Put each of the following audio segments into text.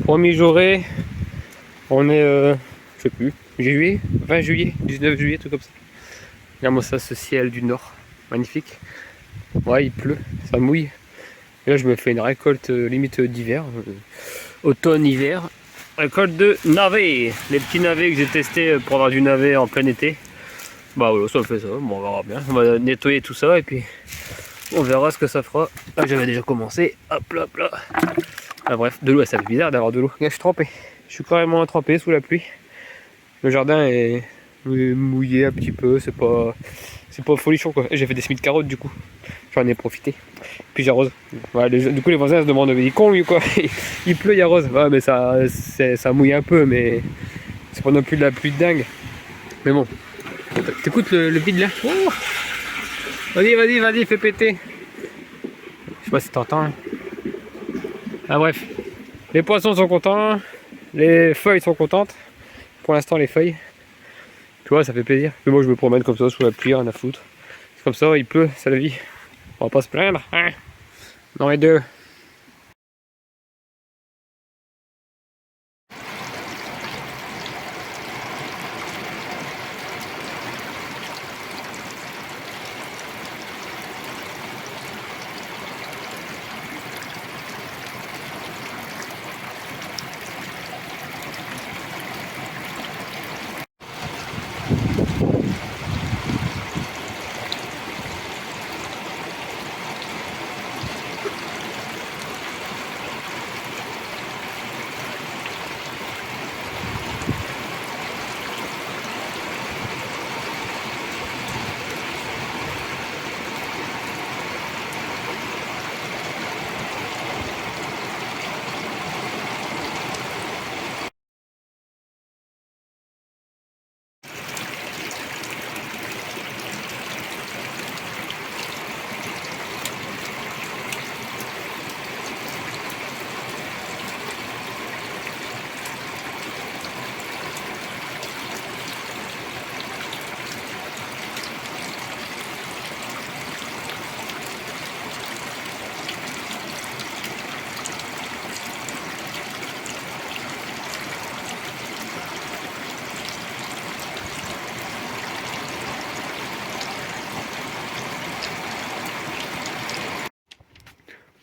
Premier jourée, on est, je sais plus, juillet, 20 juillet, 19 juillet, tout comme ça. Regarde-moi ça, ce ciel du nord, magnifique. Ouais, il pleut, ça mouille. Et là, je me fais une récolte limite d'hiver, automne-hiver. Récolte de navets, les petits navets que j'ai testés pour avoir du navet en plein été. Bah voilà, ça fait ça, bon, on verra bien. On va nettoyer tout ça et puis on verra ce que ça fera. Là, j'avais déjà commencé, hop là, hop là. Ah, bref, de l'eau, ça fait bizarre d'avoir de l'eau. Là, je suis trempé. Je suis carrément trempé sous la pluie. Le jardin est mouillé un petit peu, c'est pas folichon quoi. J'ai fait des semis de carottes du coup. J'en ai profité. Puis j'arrose. Ouais, du coup les voisins se demandent, il est con lui quoi. Il pleut, il arrose. Ouais mais ça mouille un peu, mais c'est pas non plus de la pluie de dingue. Mais bon. T'écoutes le vide là. Oh, vas-y, fais péter. Je sais pas si t'entends. Hein. Ah bref. Les poissons sont contents. Les feuilles sont contentes. Pour l'instant les feuilles. Tu vois, ça fait plaisir. Mais moi je me promène comme ça sous la pluie, rien à foutre. C'est comme ça, il pleut, c'est la vie. On va pas se plaindre, hein. Non et deux.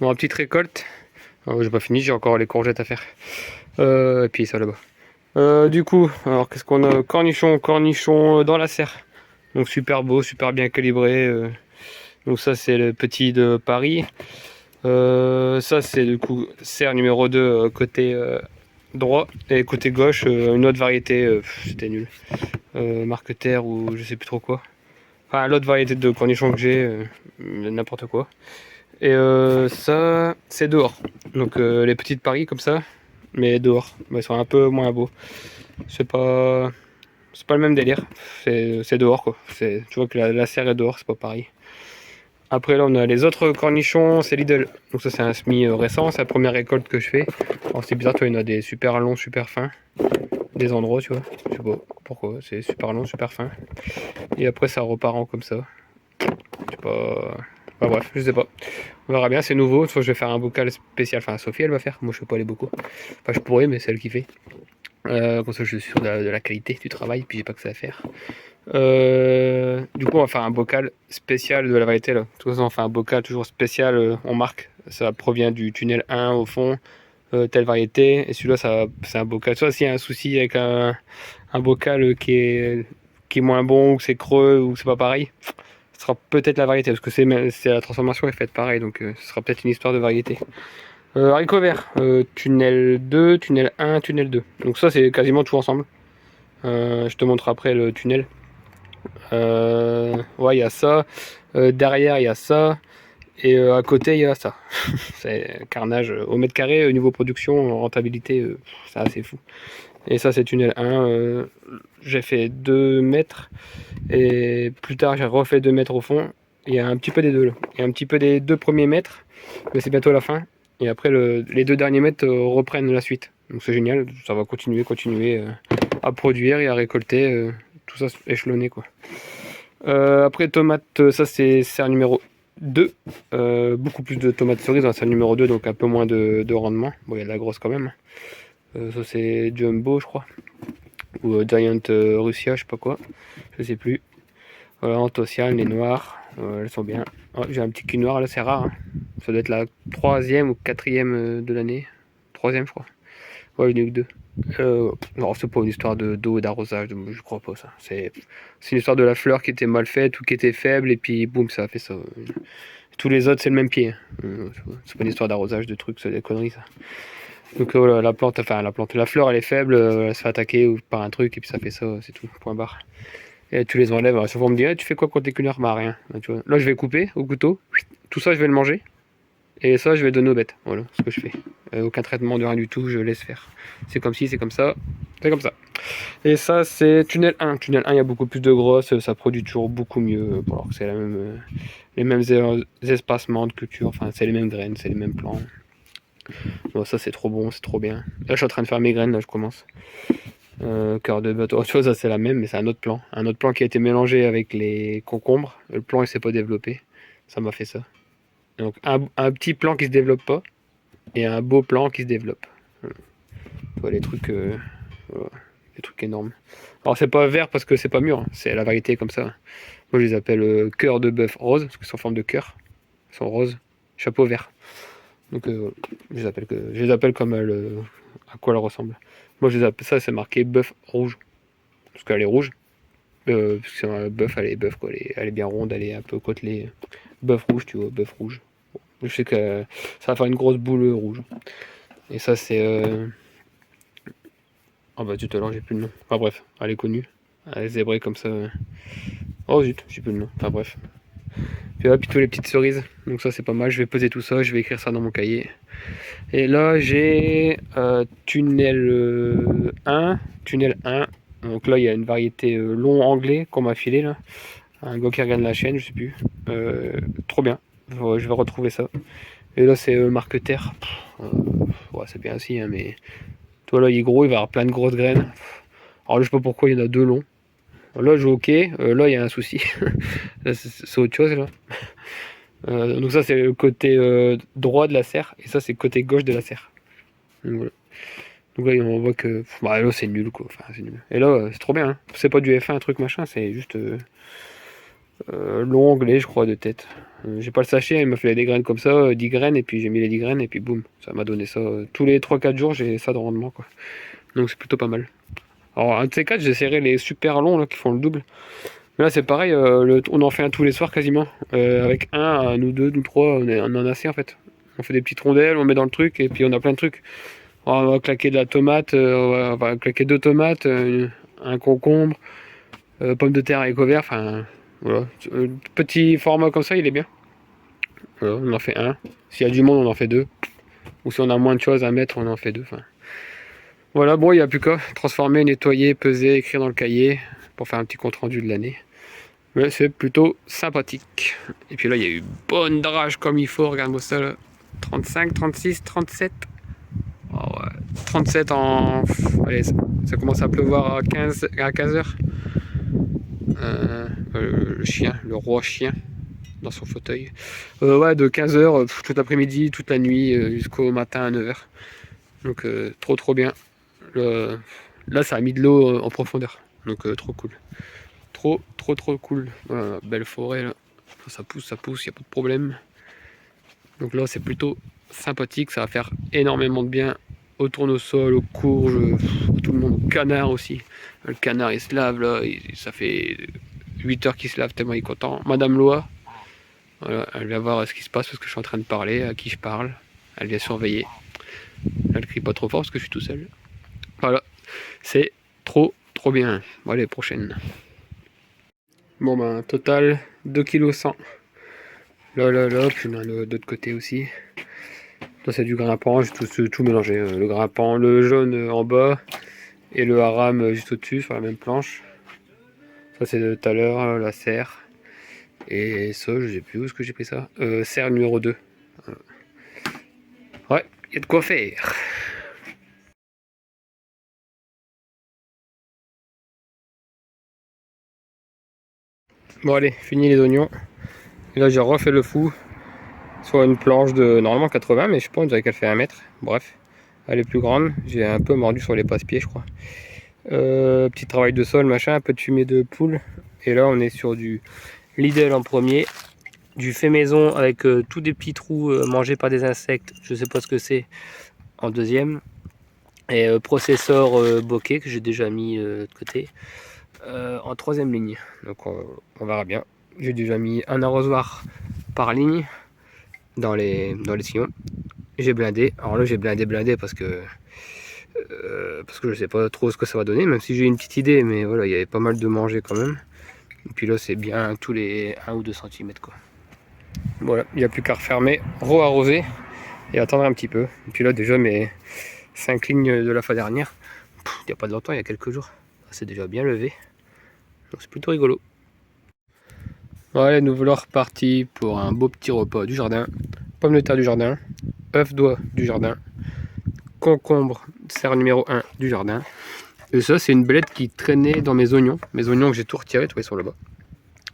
Bon, petite récolte. Oh, j'ai pas fini, j'ai encore les courgettes à faire. Et puis ça là-bas. Du coup, alors qu'est-ce qu'on a? Cornichon dans la serre. Donc super beau, super bien calibré. Donc ça c'est le petit de Paris. Ça c'est du coup serre numéro 2 côté droit. Et côté gauche, une autre variété, c'était nul. Marque terre ou je sais plus trop quoi. Enfin l'autre variété de cornichons que j'ai, n'importe quoi. Et ça, c'est dehors. Donc les petites Paris comme ça, mais dehors. Bah, ils sont un peu moins beaux. C'est pas, c'est pas le même délire. C'est dehors quoi. Tu vois que la serre est dehors, c'est pas pareil. Après là, on a les autres cornichons, c'est Lidl. Donc ça, c'est un semis récent. C'est la première récolte que je fais. Alors c'est bizarre, toi, il y en a des super longs, super fins. Des endroits, tu vois. Je sais pas pourquoi. C'est super long, super fin. Et après, ça repart en comme ça. Je sais pas. Enfin, bref, je sais pas. On verra bien, c'est nouveau. Soit je vais faire un bocal spécial. Enfin, Sophie, elle va faire. Moi, je fais pas les bocaux. Enfin, je pourrais, mais c'est elle qui fait. Comme ça, je suis sûr de la qualité du travail. Puis, j'ai pas que ça à faire. Du coup, on va faire un bocal spécial de la variété. Là. De toute façon, on fait un bocal toujours spécial. On marque. Ça provient du tunnel 1 au fond. Telle variété. Et celui-là, c'est un bocal. Soit s'il y a un souci avec un bocal qui est moins bon, ou que c'est creux, ou que c'est pas pareil, ce sera peut-être la variété, parce que la transformation est faite pareil, donc ce sera peut-être une histoire de variété. Haricots verts, tunnel 2, tunnel 1, tunnel 2. Donc ça c'est quasiment tout ensemble. Je te montre après le tunnel. Ouais, il y a ça. Derrière, il y a ça. Et à côté, il y a ça. C'est carnage. Au mètre carré, au niveau production, rentabilité, c'est assez fou. Et ça, c'est tunnel 1. J'ai fait 2 mètres. Et plus tard, j'ai refait 2 mètres au fond. Il y a un petit peu des deux là. Il y a un petit peu des 2 premiers mètres. Mais c'est bientôt la fin. Et après, les 2 derniers mètres reprennent la suite. Donc c'est génial. Ça va continuer à produire et à récolter. Tout ça échelonné quoi. Après tomates, ça c'est serre numéro 2. Beaucoup plus de tomates cerises dans sa numéro 2, donc un peu moins de rendement. Bon, il y a de la grosse quand même. Ça c'est Jumbo, je crois. Ou Giant Russia, je sais pas quoi. Je sais plus. Voilà, Antociane, les noires. Elles sont bien. Oh, j'ai un petit cul noir là, c'est rare. Hein. Ça doit être la troisième ou quatrième de l'année. Troisième, je crois. Ouais, j'en ai eu que deux. Non, c'est pas une histoire d'eau et d'arrosage, je crois pas ça. C'est une histoire de la fleur qui était mal faite ou qui était faible, et puis boum, ça a fait ça. Tous les autres, c'est le même pied. C'est pas une histoire d'arrosage, de trucs, c'est des conneries ça. Donc voilà, la fleur elle est faible, elle se fait attaquer ou par un truc, et puis ça fait ça, c'est tout, point barre. Et tu les enlèves, souvent on me dit, ah, tu fais quoi quand t'es qu'une heure? Bah rien. Tu vois. Là je vais couper au couteau, tout ça je vais le manger. Et ça, je vais donner aux bêtes. Voilà ce que je fais. Aucun traitement de rien du tout, je laisse faire. C'est comme si, c'est comme ça, c'est comme ça. Et ça, c'est tunnel 1. Tunnel 1, il y a beaucoup plus de grosses, ça produit toujours beaucoup mieux. Alors que c'est la même, les mêmes espacements de culture, enfin, c'est les mêmes graines, c'est les mêmes plants. Bon, ça, c'est trop bon, c'est trop bien. Là, je suis en train de faire mes graines, là, je commence. Cœur de bœuf, autre chose, ça, c'est la même, mais c'est un autre plant. Un autre plant qui a été mélangé avec les concombres. Le plant, il s'est pas développé. Ça m'a fait ça. Donc, un petit plant qui se développe pas et un beau plan qui se développe. Voilà, voilà, les trucs énormes. Alors c'est pas vert parce que c'est pas mûr, hein, c'est la variété comme ça. Moi je les appelle cœur de bœuf rose parce qu'ils sont en forme de cœur. Ils sont roses, chapeau vert. Donc je les appelle comme à quoi elles ressemblent. Moi je les appelle ça, c'est marqué bœuf rouge parce qu'elle est rouge. Parce que c'est un bœuf, elle est bœuf quoi, elle est bien ronde, elle est un peu côtelée. Bœuf rouge, tu vois, bœuf rouge. Bon, je sais que ça va faire une grosse boule rouge. Et ça c'est ah bah tout à l'heure j'ai plus le nom. Enfin bref, elle est connue. Elle est zébrée comme ça. Oh zut, j'ai plus le nom. Enfin bref. Puis là, puis toutes les petites cerises. Donc ça c'est pas mal. Je vais peser tout ça, je vais écrire ça dans mon cahier. Et là j'ai tunnel 1. Tunnel 1. Donc là il y a une variété long anglais qu'on m'a filé là. Un gars qui regarde la chaîne, je sais plus. Trop bien. Je vais retrouver ça. Et là c'est marque terre. Ouais, c'est bien aussi, hein, mais. Toi là il est gros, il va avoir plein de grosses graines. Alors là je sais pas pourquoi il y en a deux longs. Là, je joue ok. Là, il y a un souci. Là, c'est autre chose, là. Donc ça, c'est le côté droit de la serre. Et ça, c'est le côté gauche de la serre. Donc, voilà. Donc là, on voit que... Bah, là, c'est nul, quoi. Enfin, c'est nul. Et là, c'est trop bien. Hein. C'est pas du F1, un truc machin. C'est juste long anglais, je crois, de tête. J'ai pas le sachet. Il m'a fait des graines comme ça. 10 graines. Et puis, j'ai mis les 10 graines. Et puis, boum. Ça m'a donné ça. Tous les 3-4 jours, j'ai ça de rendement, quoi. Donc, c'est plutôt pas mal. Alors, un de ces 4, j'essaierai les super longs, là, qui font le double. Mais là c'est pareil, on en fait un tous les soirs quasiment. Avec nous deux, nous trois, on en a assez en fait. On fait des petites rondelles, on met dans le truc et puis on a plein de trucs. On va claquer de la tomate, on va claquer 2 tomates, un concombre, pommes de terre et vert, enfin voilà. Petit format comme ça, il est bien. Voilà, on en fait un. S'il y a du monde, on en fait 2. Ou si on a moins de choses à mettre, on en fait 2. Enfin, voilà, bon, il n'y a plus qu'à transformer, nettoyer, peser, écrire dans le cahier pour faire un petit compte rendu de l'année. Mais c'est plutôt sympathique. Et puis là, il y a eu bonne drage comme il faut. Regarde-moi ça là. 35, 36, 37. Oh ouais. 37 en. Allez, ça commence à pleuvoir à 15 heures. Le chien, le roi chien, dans son fauteuil. Ouais, de 15 heures, tout l'après-midi, toute la nuit, jusqu'au matin à 9 heures. Donc, trop trop bien. Là, ça a mis de l'eau en profondeur. Donc, trop cool. Trop, trop, trop cool. Voilà, belle forêt là. Ça pousse, il n'y a pas de problème. Donc là, c'est plutôt sympathique. Ça va faire énormément de bien au tournesol, aux courges, à tout le monde, au canard aussi. Le canard, il se lave là. Ça fait 8 heures qu'il se lave tellement il est content. Madame Loa, voilà, elle vient voir ce qui se passe parce que je suis en train de parler, à qui je parle. Elle vient surveiller. Elle crie pas trop fort parce que je suis tout seul. Voilà, c'est trop, trop bien. Bon, allez, prochaine. Bon ben, total 2,1 kg. Là, puis on a d'autre côté aussi. Là c'est du grimpant, j'ai tout mélangé. Le grimpant, le jaune en bas et le haram juste au-dessus sur la même planche. Ça c'est de tout à l'heure, la serre. Et ça, je sais plus où est-ce que j'ai pris ça. Serre numéro 2. Ouais, il y a de quoi faire. Bon allez, fini les oignons. Et là j'ai refait le fou sur une planche de normalement 80, mais je pense qu'elle fait 1 mètre. Bref, elle est plus grande. J'ai un peu mordu sur les passe-pieds, je crois. Petit travail de sol, machin, un peu de fumée de poule. Et là on est sur du Lidl en premier, du fait maison avec tous des petits trous mangés par des insectes, je sais pas ce que c'est, en deuxième. Et processeur bokeh que j'ai déjà mis de côté en troisième ligne. Donc on verra bien. J'ai déjà mis un arrosoir par ligne dans les sillons. J'ai blindé. Alors là j'ai blindé parce que je sais pas trop ce que ça va donner, même si j'ai une petite idée, mais voilà, il y avait pas mal de manger quand même. Et puis là c'est bien tous les 1 ou 2 cm quoi. Voilà, il n'y a plus qu'à refermer, re-arroser et attendre un petit peu. Et puis là déjà mes 5 lignes de la fois dernière, il n'y a pas de longtemps, il y a quelques jours, c'est déjà bien levé. Donc c'est plutôt rigolo. Voilà, nous voilà repartis pour un beau petit repas du jardin. Pommes de terre du jardin, œufs d'oie du jardin, concombre, serre numéro 1 du jardin. Et ça c'est une belette qui traînait dans mes oignons. Mes oignons que j'ai tout retiré, ils sont là-bas.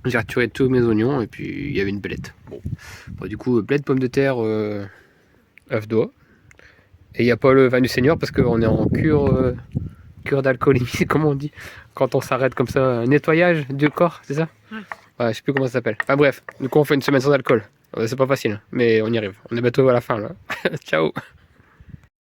J'ai retiré tous mes oignons et puis il y avait une belette. Bon, du coup, belette, pommes de terre, œufs d'oie. Et il n'y a pas le vin du Seigneur parce qu'on est en cure d'alcoolémie, comment on dit quand on s'arrête comme ça, nettoyage du corps, c'est ça? Ouais, je sais plus comment ça s'appelle. Enfin bref, du coup on fait une semaine sans alcool. C'est pas facile, mais on y arrive. On est bientôt à la fin là. Ciao.